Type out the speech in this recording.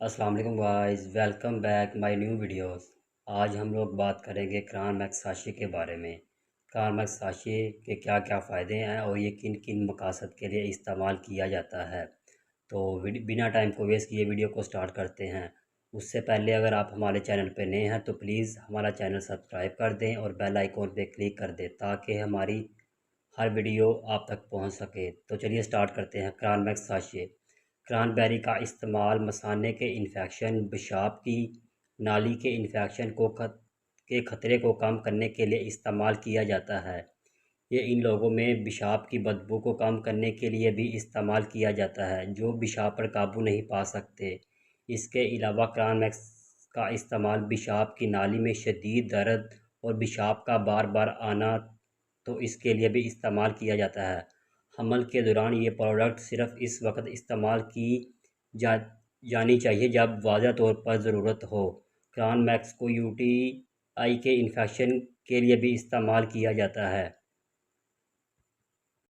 अस्सलाम वालेकुम guys, welcome back my new videos. आज हम लोग बात करेंगे क्रानमैक्स साशे के बारे में। क्रानमैक्स साशे के क्या क्या फ़ायदे हैं और ये किन किन मकासद के लिए इस्तेमाल किया जाता है। तो बिना टाइम को वेस्ट किए वीडियो को स्टार्ट करते हैं। उससे पहले अगर आप हमारे चैनल पर नए हैं तो प्लीज़ हमारा चैनल सब्सक्राइब कर दें और बेल आइकॉन पे क्लिक कर दें ताकि हमारी हर वीडियो आप तक पहुंच सके। तो चलिए स्टार्ट करते हैं। क्रानमैक्स साशे। क्रैनबेरी का इस्तेमाल मसाने के इन्फेक्शन, पेशाब की नाली के इन्फेक्शन के ख़तरे को कम करने के लिए इस्तेमाल किया जाता है। ये इन लोगों में पेशाब की बदबू को कम करने के लिए भी इस्तेमाल किया जाता है जो पेशाब पर काबू नहीं पा सकते। इसके अलावा क्रानमैक्स का इस्तेमाल पेशाब की नाली में शदीद दर्द और पेशाब का बार बार आना तो इसके लिए भी इस्तेमाल किया जाता है। हमल के दौरान ये प्रोडक्ट सिर्फ इस वक्त इस्तेमाल की जा जानी चाहिए जब वाज़ह तौर पर ज़रूरत हो। क्रानमैक्स को यूटीआई के इन्फेक्शन के लिए भी इस्तेमाल किया जाता है।